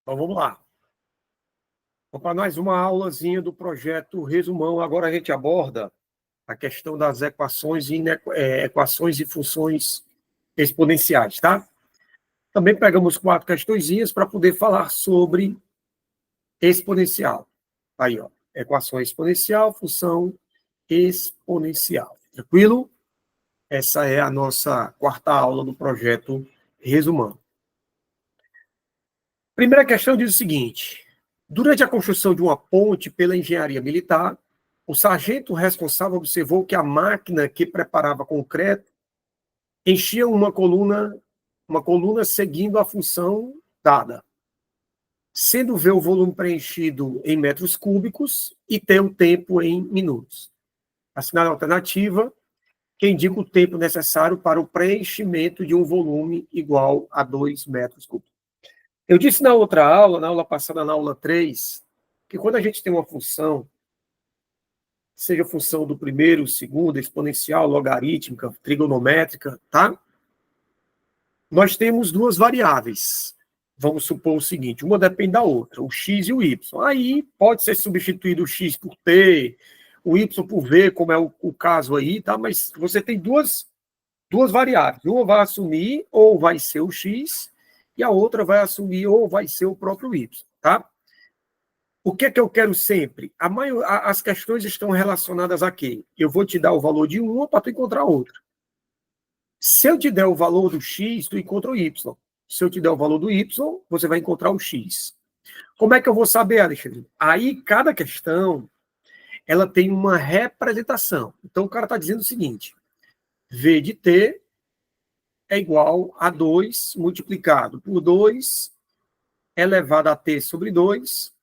Então, vamos lá. Então, para mais uma aulazinha do projeto Resumão, agora a gente aborda a questão das equações e funções exponenciais, tá? Também pegamos 4 questõezinhas para poder falar sobre exponencial. Aí, ó, equação exponencial, função exponencial. Tranquilo? Essa é a nossa 4ª aula do projeto Resumão. Primeira questão diz o seguinte: durante a construção de uma ponte pela engenharia militar, o sargento responsável observou que a máquina que preparava concreto enchia uma coluna seguindo a função dada, sendo V o volume preenchido em metros cúbicos e T o tempo em minutos. Assinale a alternativa que indica o tempo necessário para o preenchimento de um volume igual a 2 metros cúbicos. Eu disse na outra aula, na aula passada, na aula 3, que quando a gente tem uma função, seja função do primeiro, segundo, exponencial, logarítmica, trigonométrica, tá? Nós temos 2 variáveis. Vamos supor o seguinte, uma depende da outra, o x e o y. Aí pode ser substituído o x por t, o y por v, como é o caso aí, tá? Mas você tem duas variáveis. Uma vai assumir ou vai ser o x, e a outra vai assumir ou vai ser o próprio y, tá? O que é que eu quero sempre? As questões estão relacionadas a quê? Eu vou te dar o valor de uma para tu encontrar outra. Se eu te der o valor do x, tu encontra o y. Se eu te der o valor do y, você vai encontrar o x. Como é que eu vou saber, Alexandre? Aí, cada questão, ela tem uma representação. Então, o cara está dizendo o seguinte: v de t é igual a 2 multiplicado por 2 elevado a t sobre 2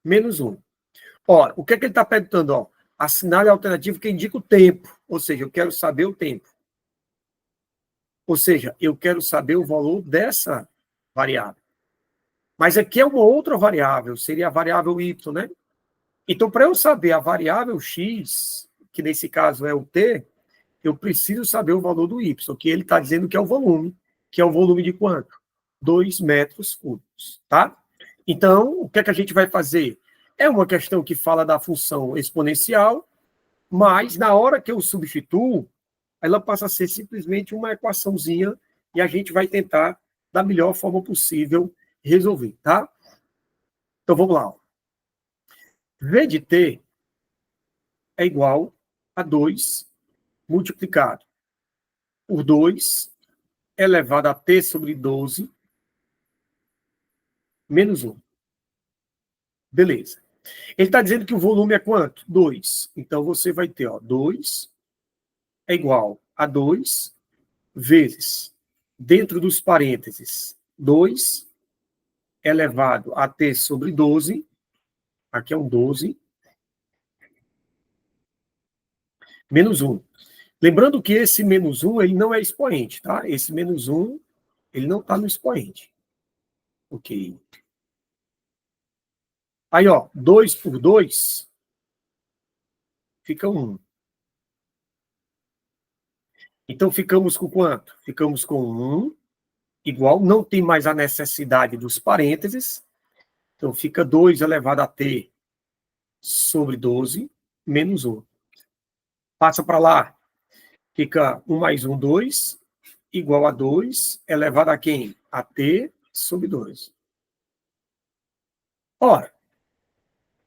menos 1. Ora, o que é que ele está perguntando? Ó, assinale a alternativa que indica o tempo. Ou seja, eu quero saber o tempo. Ou seja, eu quero saber o valor dessa variável. Mas aqui é uma outra variável, seria a variável y, né? Então, para eu saber a variável x, que nesse caso é o t, eu preciso saber o valor do y, que ele está dizendo que é o volume. Que é o volume de quanto? 2 metros cúbicos, tá? Então, o que é que a gente vai fazer? É uma questão que fala da função exponencial, mas na hora que eu substituo, ela passa a ser simplesmente uma equaçãozinha e a gente vai tentar, da melhor forma possível, resolver, tá? Então, vamos lá. V de t é igual a 2 multiplicado por 2 elevado a t sobre 12 menos 1. Beleza. Ele está dizendo que o volume é quanto? 2. Então, você vai ter, ó, 2 é igual a 2 vezes, dentro dos parênteses, 2 elevado a t sobre 12, aqui é um 12, menos 1. Lembrando que esse menos 1, ele não é expoente, tá? Esse menos 1, ele não está no expoente. Ok. Aí, ó, 2 por 2 fica 1. Então, ficamos com quanto? Ficamos com 1 igual, não tem mais a necessidade dos parênteses. Então, fica 2 elevado a t sobre 12 menos 1. Passa para lá. Fica 1 mais 1, 2, igual a 2 elevado a quem? A t sobre 2. Ora,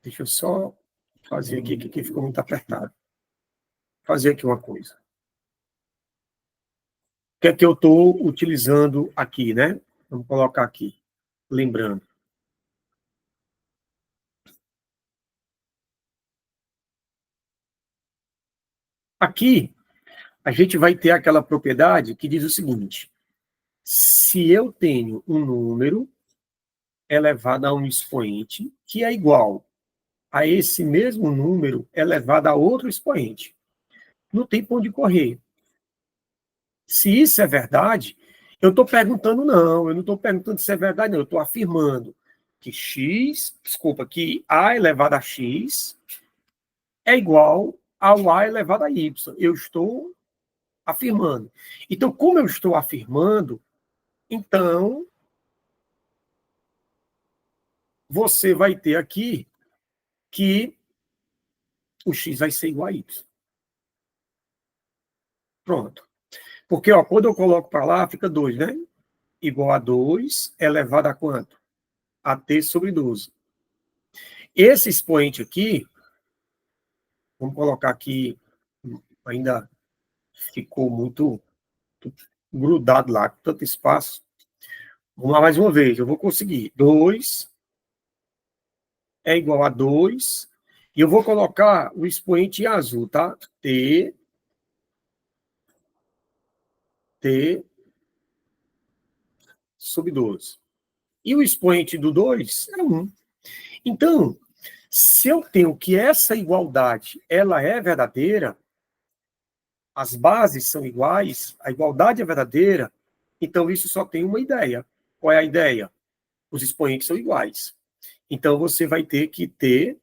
deixa eu só fazer aqui, que ficou muito apertado. Fazer aqui uma coisa. O que é que eu estou utilizando aqui, né? Vamos colocar aqui, lembrando. Aqui, a gente vai ter aquela propriedade que diz o seguinte: se eu tenho um número elevado a um expoente que é igual a esse mesmo número elevado a outro expoente, não tem para onde correr. Se isso é verdade, eu estou perguntando, não, eu não estou perguntando se é verdade, não, eu estou afirmando que que a elevado a x é igual ao a elevado a y. Eu estou afirmando. Então, como eu estou afirmando, então você vai ter aqui que o x vai ser igual a y. Pronto. Porque, ó, quando eu coloco para lá, fica 2, né? Igual a 2 elevado a quanto? A t sobre 12. Esse expoente aqui, vamos colocar aqui, ainda ficou muito grudado lá, com tanto espaço. Vamos lá mais uma vez, eu vou conseguir. 2 é igual a 2, e eu vou colocar o expoente em azul, tá? T sobre 12. E o expoente do 2 é 1. Então, se eu tenho que essa igualdade ela é verdadeira, as bases são iguais, a igualdade é verdadeira, então isso só tem uma ideia. Qual é a ideia? Os expoentes são iguais. Então você vai ter que t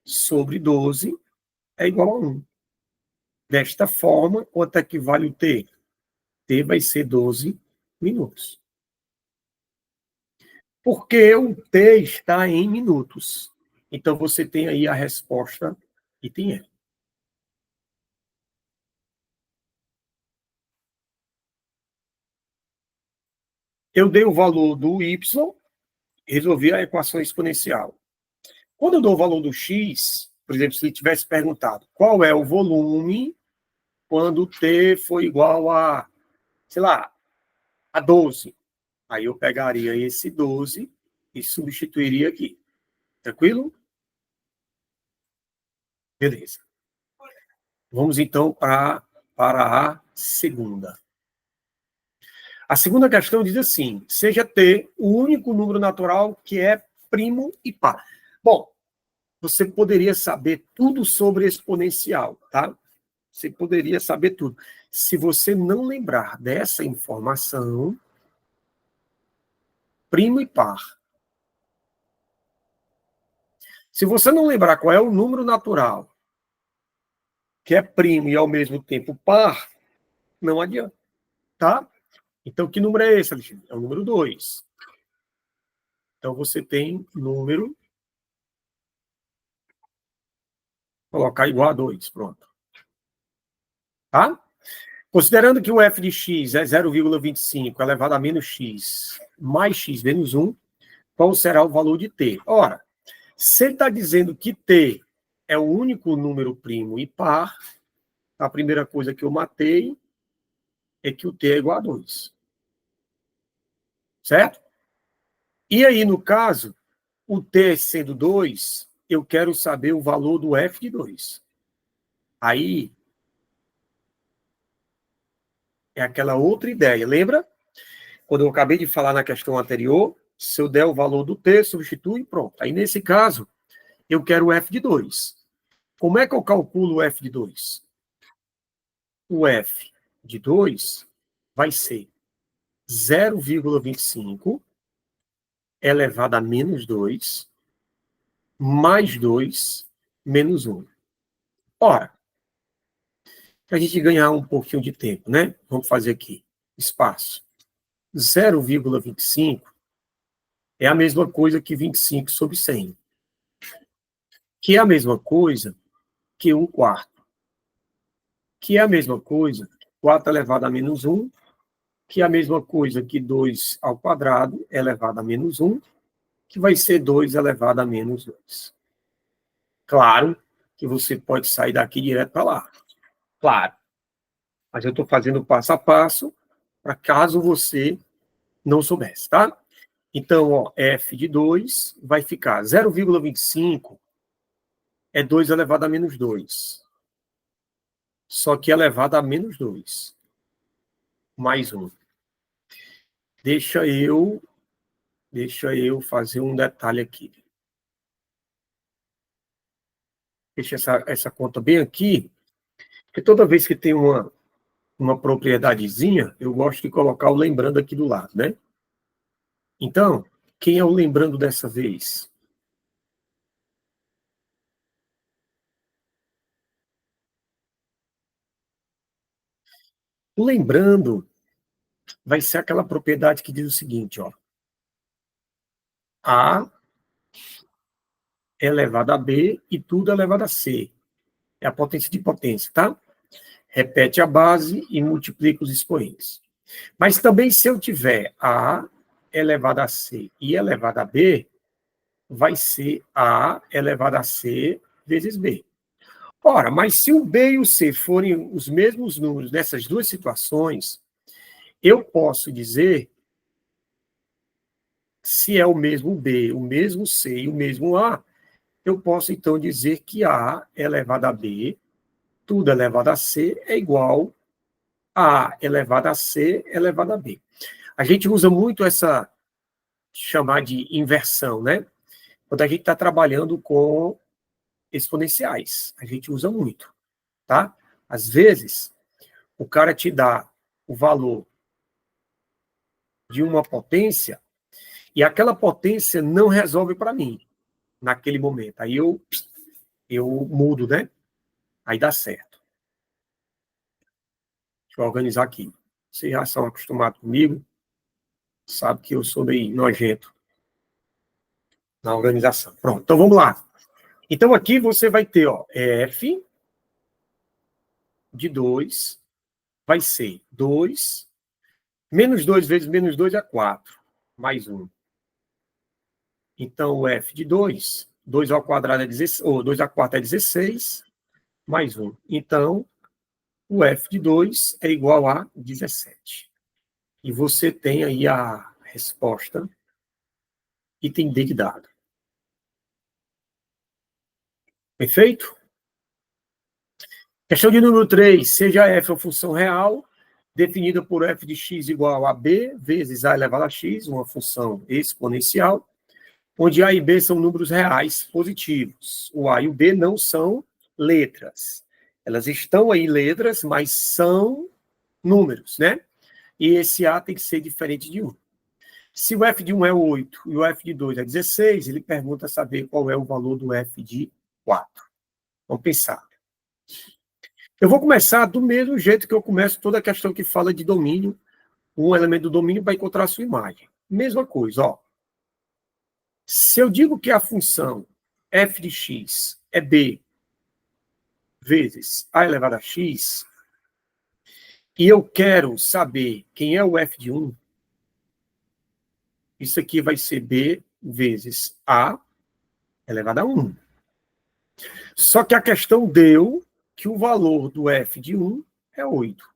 sobre 12 é igual a 1. Desta forma, quanto é que vale o t? T vai ser 12 minutos. Porque o t está em minutos. Então você tem aí a resposta item E. Eu dei o valor do y, resolvi a equação exponencial. Quando eu dou o valor do x, por exemplo, se ele tivesse perguntado qual é o volume quando t for igual a, sei lá, a 12, aí eu pegaria esse 12 e substituiria aqui. Tranquilo? Beleza. Vamos então para a segunda. A segunda questão diz assim: seja t o único número natural que é primo e par. Bom, você poderia saber tudo sobre exponencial, tá? Você poderia saber tudo. Se você não lembrar dessa informação, primo e par. Se você não lembrar qual é o número natural que é primo e ao mesmo tempo par, não adianta, tá? Então, que número é esse, Alexandre? É o número 2. Então, você tem número, colocar igual a 2, pronto. Tá? Considerando que o f de x é 0,25 elevado a menos x mais x menos 1, qual será o valor de t? Ora, se ele está dizendo que t é o único número primo e par, a primeira coisa que eu matei é que o t é igual a 2. Certo? E aí, no caso, o t sendo 2, eu quero saber o valor do f de 2. Aí é aquela outra ideia. Lembra? Quando eu acabei de falar na questão anterior, se eu der o valor do t, substitui e pronto. Aí, nesse caso, eu quero o f de 2. Como é que eu calculo o f de 2? O f de 2 vai ser 0,25 elevado a menos 2 mais 2 menos 1. Ora, para a gente ganhar um pouquinho de tempo, né? Vamos fazer aqui. Espaço. 0,25 é a mesma coisa que 25 sobre 100. Que é a mesma coisa que 1 quarto. Que é a mesma coisa, 4 elevado a menos 1, que é a mesma coisa que 2 ao quadrado elevado a menos 1, que vai ser 2 elevado a menos 2. Claro que você pode sair daqui direto para lá. Claro. Mas eu estou fazendo passo a passo para caso você não soubesse, tá? Então, ó, f de 2 vai ficar 0,25 é 2 elevado a menos 2. Só que elevado a menos 2. Mais 1. Deixa eu fazer um detalhe aqui. Deixa essa conta bem aqui, porque toda vez que tem uma propriedadezinha, eu gosto de colocar o lembrando aqui do lado, né? Então, quem é o lembrando dessa vez? O lembrando vai ser aquela propriedade que diz o seguinte, ó. A elevado a B e tudo elevado a C. É a potência de potência, tá? Repete a base e multiplica os expoentes. Mas também se eu tiver A elevado a C e elevado a B, vai ser A elevado a C vezes B. Ora, mas se o B e o C forem os mesmos números nessas duas situações, eu posso dizer se é o mesmo B, o mesmo C e o mesmo A, eu posso então dizer que A elevado a B, tudo elevado a C, é igual a elevado a C elevado a B. A gente usa muito essa chamar de inversão, né? Quando a gente está trabalhando com exponenciais, a gente usa muito, tá? Às vezes, o cara te dá o valor de uma potência e aquela potência não resolve para mim naquele momento. Aí eu mudo, né? Aí dá certo. Deixa eu organizar aqui. Vocês já são acostumados comigo, sabe que eu sou meio nojento na organização. Pronto, então vamos lá. Então aqui você vai ter, ó, F de 2 vai ser 2, menos 2 vezes menos 2 é 4, mais 1. Então o F de 2, 2 ao quadrado é 16, ou 2 a 4 é 16, mais 1. Então o F de 2 é igual a 17. E você tem aí a resposta, item D de dado. Perfeito? Questão de número 3. Seja f uma função real, definida por f de x igual a b vezes a elevado a x, uma função exponencial, onde a e b são números reais positivos. O a e o b não são letras. Elas estão aí letras, mas são números, né? E esse a tem que ser diferente de 1. Se o f de 1 é 8 e o f de 2 é 16, ele pergunta saber qual é o valor do f de 4. Vamos pensar. Eu vou começar do mesmo jeito que eu começo toda a questão que fala de domínio, um elemento do domínio para encontrar a sua imagem. Mesma coisa, ó. Se eu digo que a função f de x é b vezes a elevado a x, e eu quero saber quem é o f de 1, isso aqui vai ser b vezes a elevado a 1. Só que a questão deu que o valor do f de 1 é 8.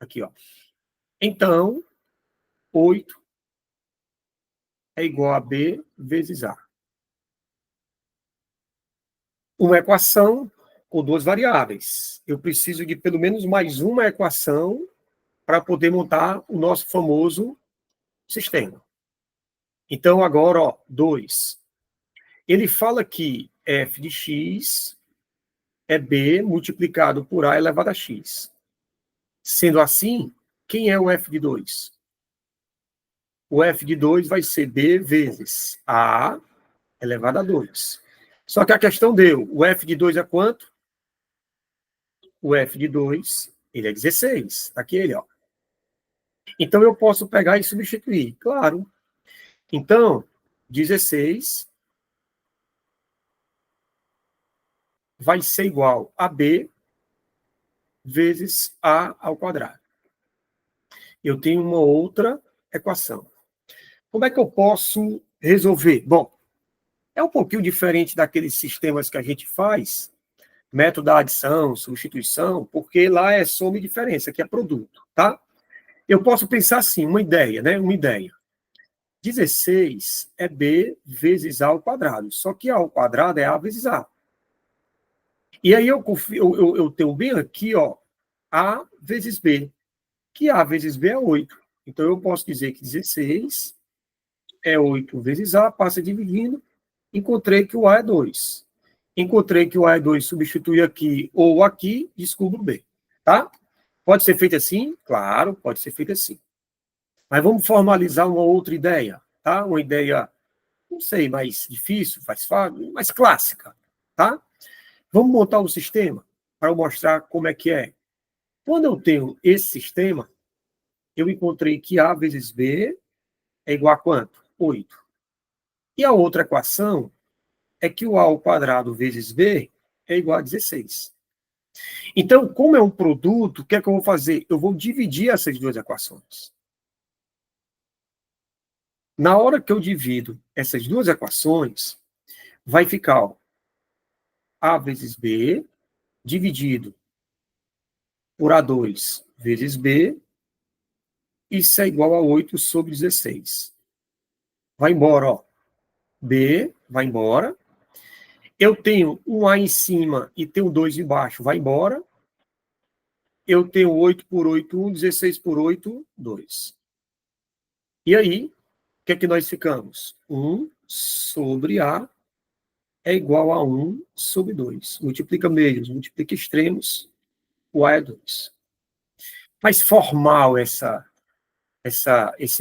Aqui, ó. Então, 8 é igual a b vezes a. Uma equação com duas variáveis. Eu preciso de pelo menos mais uma equação para poder montar o nosso famoso sistema. Então, agora, ó, 2. Ele fala que f de x é b multiplicado por a elevado a x. Sendo assim, quem é o f de 2? O f de 2 vai ser b vezes a elevado a 2. Só que a questão deu, o f de 2 é quanto? O f de 2, ele é 16. Aqui ele, ó. Então, eu posso pegar e substituir. Claro. Então, 16 vai ser igual a b vezes a ao quadrado. Eu tenho uma outra equação. Como é que eu posso resolver? Bom, é um pouquinho diferente daqueles sistemas que a gente faz, método da adição, substituição, porque lá é soma e diferença, que é produto, tá? Eu posso pensar assim, uma ideia, né? Uma ideia. 16 é b vezes a ao quadrado, só que a ao quadrado é a vezes a. E aí eu tenho bem aqui, ó, a vezes b, que a vezes b é 8. Então eu posso dizer que 16 é 8 vezes a, passa dividindo, encontrei que o a é 2. Encontrei que o a é 2, substitui aqui ou aqui, descubro b, tá? Pode ser feito assim? Claro, pode ser feito assim. Mas vamos formalizar uma outra ideia, tá? Uma ideia, não sei, mais difícil, mais clássica, tá? Vamos montar um sistema para eu mostrar como é que é. Quando eu tenho esse sistema, eu encontrei que A vezes B é igual a quanto? 8. E a outra equação é que o A ao quadrado vezes B é igual a 16. Então, como é um produto, o que é que eu vou fazer? Eu vou dividir essas duas equações. Na hora que eu divido essas duas equações, vai ficar ó, A vezes B dividido por A2 vezes B, isso é igual a 8 sobre 16. Vai embora, ó. B vai embora. Eu tenho um A em cima e tenho 2 embaixo, vai embora. Eu tenho 8 por 8, 1, 16 por 8, 2. E aí, o que é que nós ficamos? 1 sobre A é igual a 1 sobre 2. Multiplica meios, multiplica extremos, o A é 2. Mais formal esse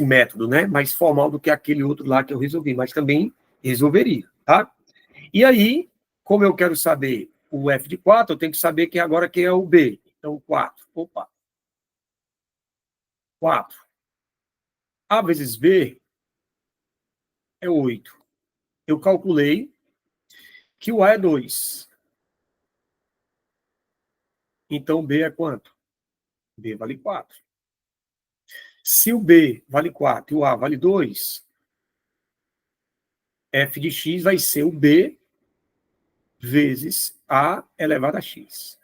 método, né? Mais formal do que aquele outro lá que eu resolvi, mas também resolveria, tá? E aí, como eu quero saber o F de 4, eu tenho que saber que agora quem é o B. Então, 4. Opa. 4. A vezes B é 8. Eu calculei que o A é 2. Então, B é quanto? B vale 4. Se o B vale 4 e o A vale 2, F de x vai ser o B vezes A elevado a x.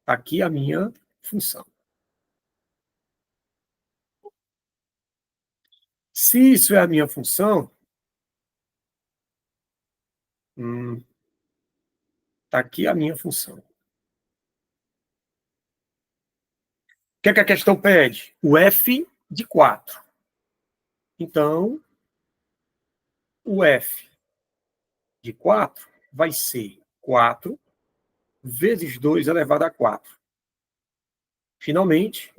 Aqui a minha função. Se isso é a minha função, está aqui a minha função. O que é que a questão pede? O F de 4. Então, o F de 4 vai ser 4 vezes 2 elevado a 4. Finalmente,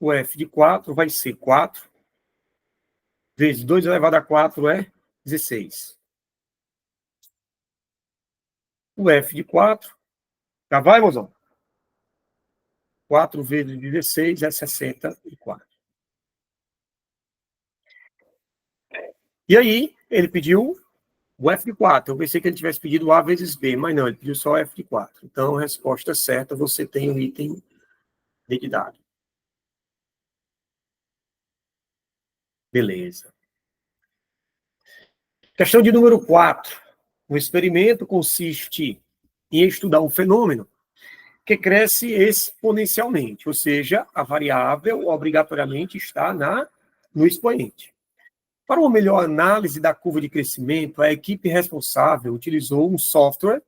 o F de 4 vai ser 4 vezes 2 elevado a 4 é 16. O F de 4, já vai, mozão? 4 vezes 16 é 64. E aí, ele pediu o F de 4. Eu pensei que ele tivesse pedido A vezes B, mas não, ele pediu só F de 4. Então, a resposta certa, você tem o item de dado. Beleza. Questão de número 4. O experimento consiste em estudar um fenômeno que cresce exponencialmente, ou seja, a variável obrigatoriamente está no expoente. Para uma melhor análise da curva de crescimento, a equipe responsável utilizou um software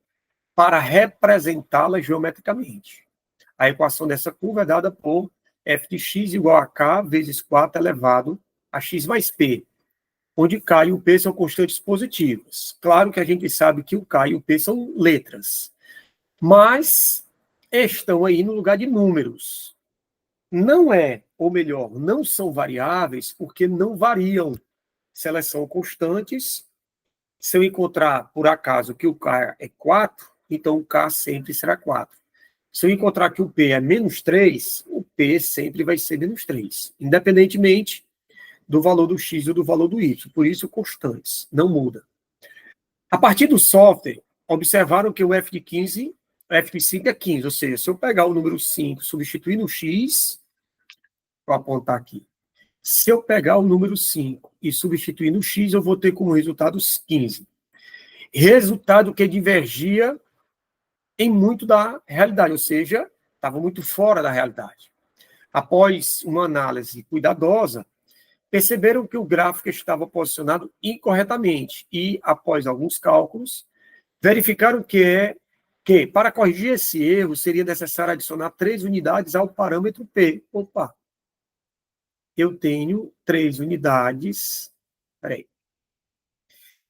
para representá-la geometricamente. A equação dessa curva é dada por f de x igual a k vezes 4 elevado a x mais p, onde k e o p são constantes positivas. Claro que a gente sabe que o k e o p são letras, mas estão aí no lugar de números. Não é, ou melhor, não são variáveis porque não variam. Se elas são constantes, se eu encontrar, por acaso, que o k é 4, então o k sempre será 4. Se eu encontrar que o P é menos 3, o P sempre vai ser menos 3, independentemente do valor do X ou do valor do Y. Por isso, constantes, não muda. A partir do software, observaram que o F de 15, o F de 5 é 15, ou seja, se eu pegar o número 5 substituir no X, vou apontar aqui, se eu pegar o número 5 e substituir no X, eu vou ter como resultado 15. Resultado que divergia em muito da realidade, ou seja, estava muito fora da realidade. Após uma análise cuidadosa, perceberam que o gráfico estava posicionado incorretamente e, após alguns cálculos, verificaram que para corrigir esse erro, seria necessário adicionar 3 unidades ao parâmetro P. Opa! Eu tenho 3 unidades. Peraí.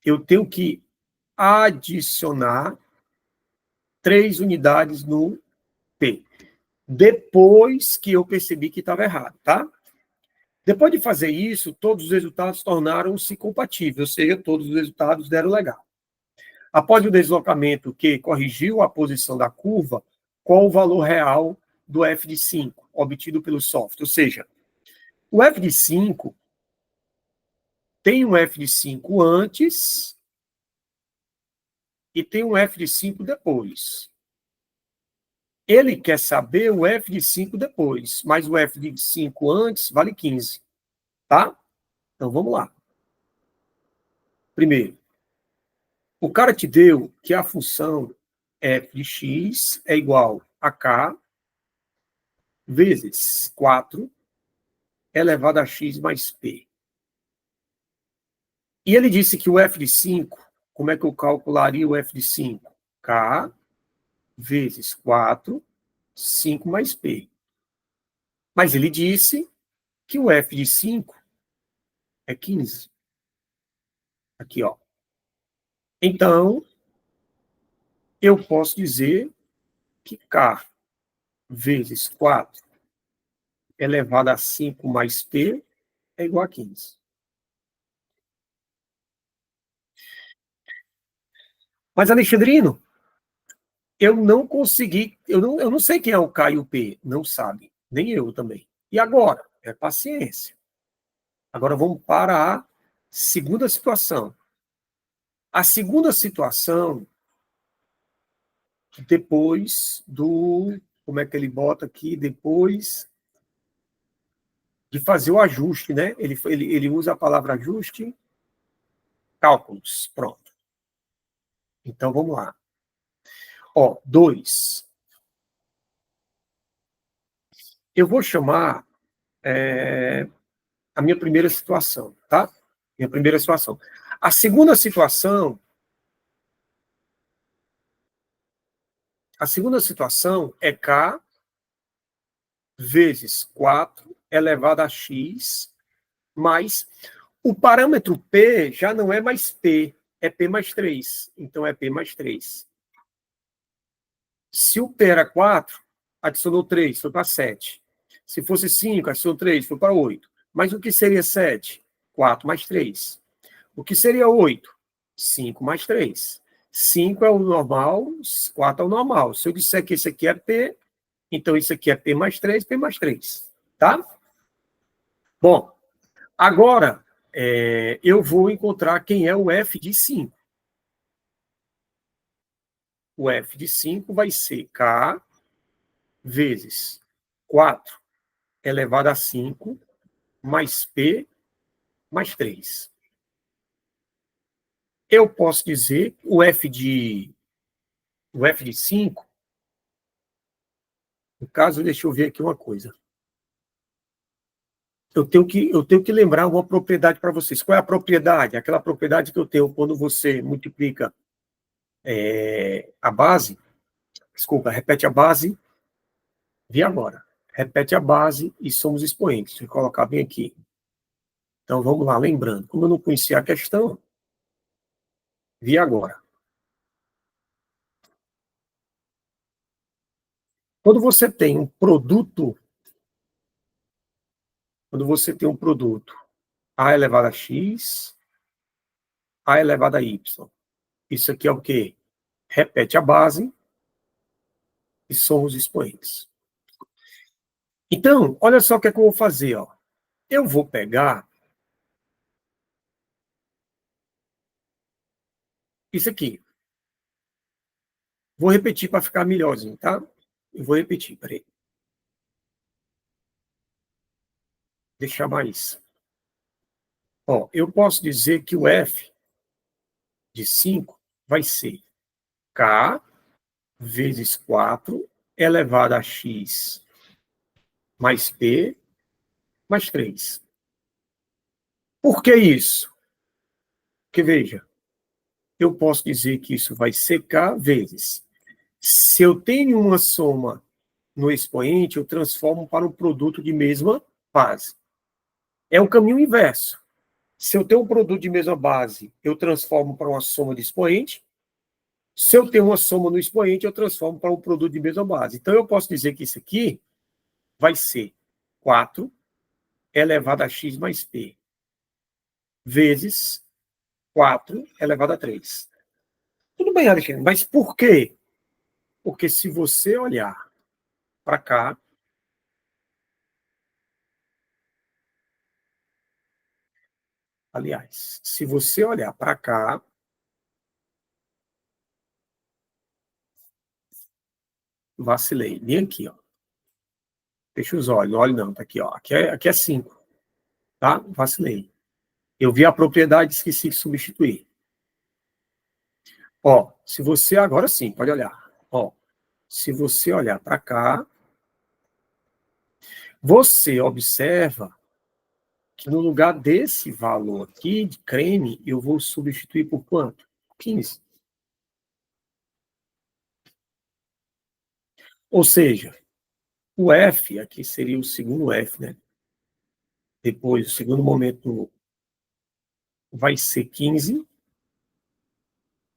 Eu tenho que adicionar 3 unidades no P. Depois que eu percebi que estava errado, tá? Depois de fazer isso, todos os resultados tornaram-se compatíveis, ou seja, todos os resultados deram legal. Após o deslocamento que corrigiu a posição da curva, qual o valor real do F de 5 obtido pelo software? Ou seja, o F de 5 tem um f de 5 antes e tem um f de 5 depois. Ele quer saber o f de 5 depois, mas o f de 5 antes vale 15. Tá? Então, vamos lá. Primeiro, o cara te deu que a função f de x é igual a k vezes 4 elevado a x mais p. E ele disse que o f de 5, como é que eu calcularia o f de 5? K vezes 4, 5 mais p. Mas ele disse que o f de 5 é 15. Aqui, ó. Então, eu posso dizer que k vezes 4 elevado a 5 mais p é igual a 15. Mas, Alexandrino, eu não consegui, eu não sei quem é o K e o P, não sabe, nem eu também. E agora? É paciência. Agora vamos para a segunda situação. A segunda situação, depois do, como é que ele bota aqui, depois de fazer o ajuste, né? Ele usa a palavra ajuste, cálculos, pronto. Então vamos lá. Ó, 2. Eu vou chamar a minha primeira situação, tá? Minha primeira situação. A segunda situação é K vezes 4 elevado a x mais... O parâmetro P já não é mais P, é P mais 3. Então, é P mais 3. Se o P era 4, adicionou 3, foi para 7. Se fosse 5, adicionou 3, foi para 8. Mas o que seria 7? 4 mais 3. O que seria 8? 5 mais 3. 5 é o normal, 4 é o normal. Se eu disser que esse aqui é P, então isso aqui é P mais 3, P mais 3. Tá? Bom, agora eu vou encontrar quem é o F de 5. O F de 5 vai ser K vezes 4 elevado a 5 mais P mais 3. Eu posso dizer o F de 5, no caso, deixa eu ver aqui uma coisa. Eu tenho que lembrar uma propriedade para vocês. Qual é a propriedade? Aquela propriedade que eu tenho quando você multiplica a base, desculpa, repete a base, vi agora. Repete a base e somos expoentes. Deixa eu colocar bem aqui. Então, vamos lá, lembrando. Como eu não conhecia a questão, vi agora. Quando você tem um produto, a elevado a x, a elevado a y. Isso aqui é o quê? Repete a base e somos expoentes. Então, olha só o que é que eu vou fazer. Ó. Eu vou pegar isso aqui. Vou repetir para ficar melhorzinho, tá? Eu vou repetir, peraí. Deixar mais. Ó, eu posso dizer que o F de 5 vai ser K vezes 4 elevado a x mais P mais 3. Por que isso? Porque, veja, eu posso dizer que isso vai ser K vezes. Se eu tenho uma soma no expoente, eu transformo para um produto de mesma base. É o caminho inverso. Se eu tenho um produto de mesma base, eu transformo para uma soma de expoente. Se eu tenho uma soma no expoente, eu transformo para um produto de mesma base. Então, eu posso dizer que isso aqui vai ser 4 elevado a x mais p vezes 4 elevado a 3. Tudo bem, Alexandre, mas por quê? Porque se você olhar para cá, Aliás, se você olhar para cá, vacilei. Bem aqui, ó. Fecha os olhos. Olha não, tá aqui, ó. Aqui é 5, tá? Vacilei. Eu vi a propriedade e esqueci de substituir. Ó, se você agora sim, pode olhar. Ó, se você olhar para cá, você observa que no lugar desse valor aqui de creme, eu vou substituir por quanto? 15. Ou seja, o F, aqui seria o segundo F, né? Depois, o segundo momento vai ser 15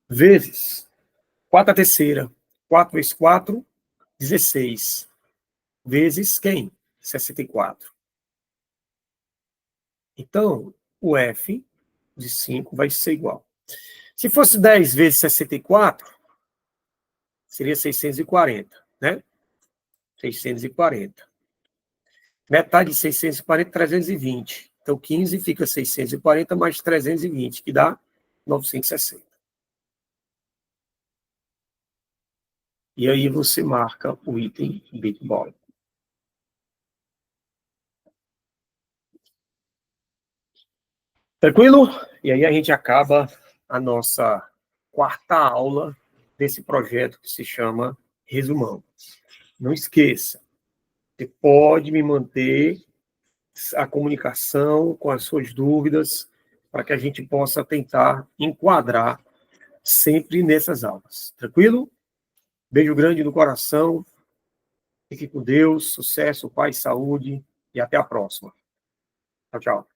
vezes 4 a terceira. 4 vezes 4, 16. Vezes quem? 64. Então, o F de 5 vai ser igual. Se fosse 10 vezes 64, seria 640, né? 640. Metade de 640, 320. Então, 15 fica 640 mais 320, que dá 960. E aí você marca o item Bitboy. Tranquilo? E aí a gente acaba a nossa quarta aula desse projeto que se chama Resumão. Não esqueça, você pode me manter a comunicação com as suas dúvidas para que a gente possa tentar enquadrar sempre nessas aulas. Tranquilo? Beijo grande no coração. Fique com Deus, sucesso, paz, saúde e até a próxima. Tchau, tchau.